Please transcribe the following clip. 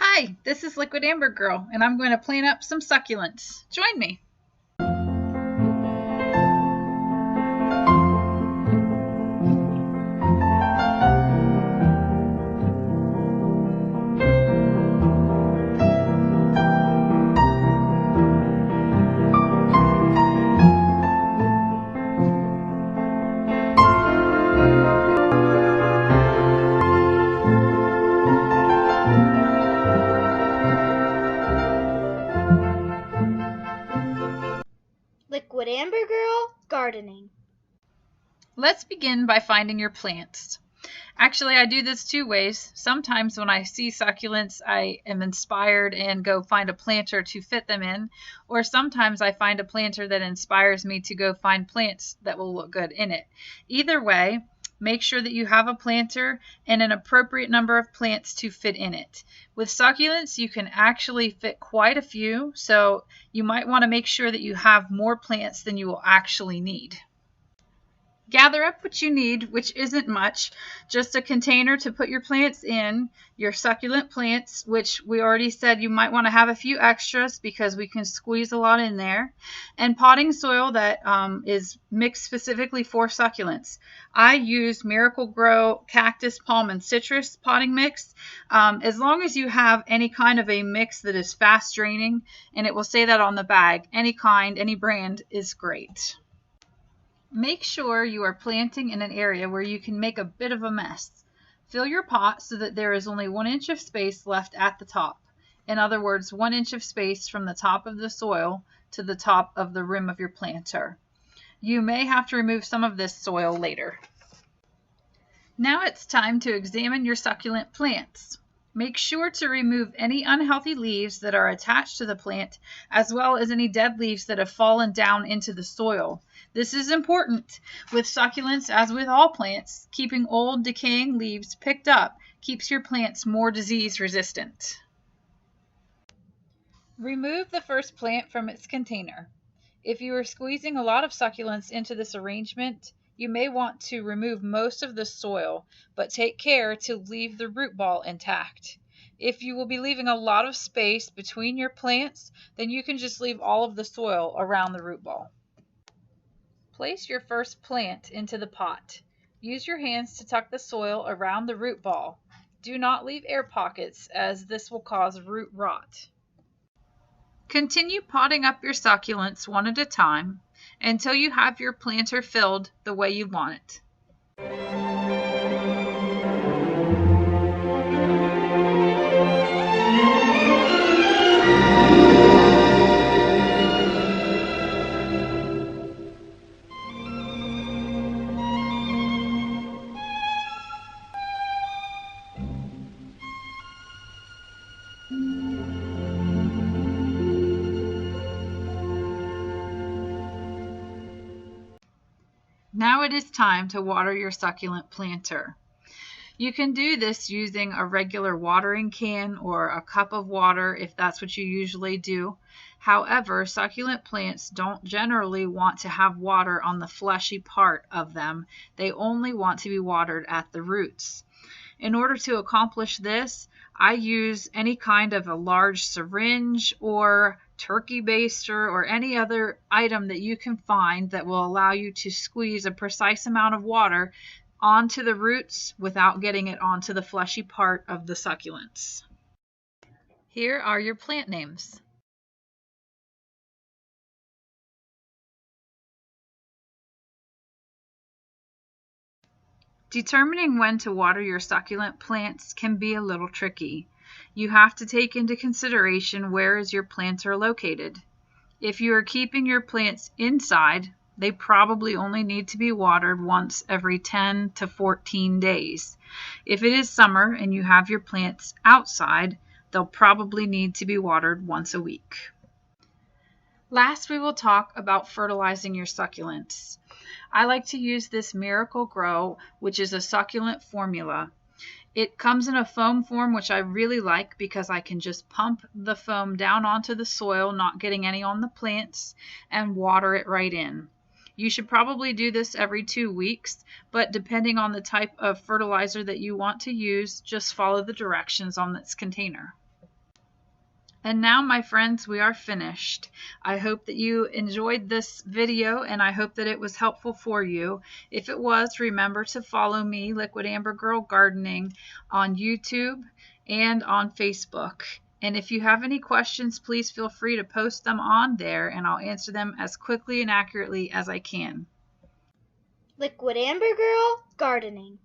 Hi, this is Liquid Amber Girl, and I'm going to plant up some succulents. Join me. Liquid Amber Girl Gardening. Let's begin by finding your plants. Actually, I do this two ways. Sometimes when I see succulents, I am inspired and go find a planter to fit them in, or sometimes I find a planter that inspires me to go find plants that will look good in it. Either way, make sure that you have a planter and an appropriate number of plants to fit in it. With succulents, you can actually fit quite a few, so you might want to make sure that you have more plants than you will actually need. Gather up what you need, which isn't much, just a container to put your plants in, your succulent plants, which we already said you might want to have a few extras because we can squeeze a lot in there, and potting soil that is mixed specifically for succulents. I use Miracle-Gro Cactus, Palm, and Citrus potting mix. As long as you have any kind of a mix that is fast draining, and it will say that on the bag, any kind, any brand is great. Make sure you are planting in an area where you can make a bit of a mess. Fill your pot so that there is only 1 inch of space left at the top. In other words, 1 inch of space from the top of the soil to the top of the rim of your planter. You may have to remove some of this soil later. Now it's time to examine your succulent plants. Make sure to remove any unhealthy leaves that are attached to the plant, as well as any dead leaves that have fallen down into the soil. This is important. With succulents, as with all plants, keeping old, decaying leaves picked up keeps your plants more disease resistant. Remove the first plant from its container. If you are squeezing a lot of succulents into this arrangement, you may want to remove most of the soil, but take care to leave the root ball intact. If you will be leaving a lot of space between your plants, then you can just leave all of the soil around the root ball. Place your first plant into the pot. Use your hands to tuck the soil around the root ball. Do not leave air pockets, as this will cause root rot. Continue potting up your succulents one at a time until you have your planter filled the way you want it. Now it is time to water your succulent planter. You can do this using a regular watering can or a cup of water if that's what you usually do. However, succulent plants don't generally want to have water on the fleshy part of them. They only want to be watered at the roots. In order to accomplish this, I use any kind of a large syringe or turkey baster or any other item that you can find that will allow you to squeeze a precise amount of water onto the roots without getting it onto the fleshy part of the succulents. Here are your plant names. Determining when to water your succulent plants can be a little tricky. You have to take into consideration where is your planter located. If you are keeping your plants inside, they probably only need to be watered once every 10 to 14 days. If it is summer and you have your plants outside, they'll probably need to be watered once a week. Last, we will talk about fertilizing your succulents. I like to use this Miracle-Gro, which is a succulent formula. It comes in a foam form, which I really like because I can just pump the foam down onto the soil, not getting any on the plants, and water it right in. You should probably do this every 2 weeks, but depending on the type of fertilizer that you want to use, just follow the directions on this container. And now, my friends, we are finished. I hope that you enjoyed this video and I hope that it was helpful for you. If it was, remember to follow me, Liquid Amber Girl Gardening, on YouTube and on Facebook. And if you have any questions, please feel free to post them on there and I'll answer them as quickly and accurately as I can. Liquid Amber Girl Gardening.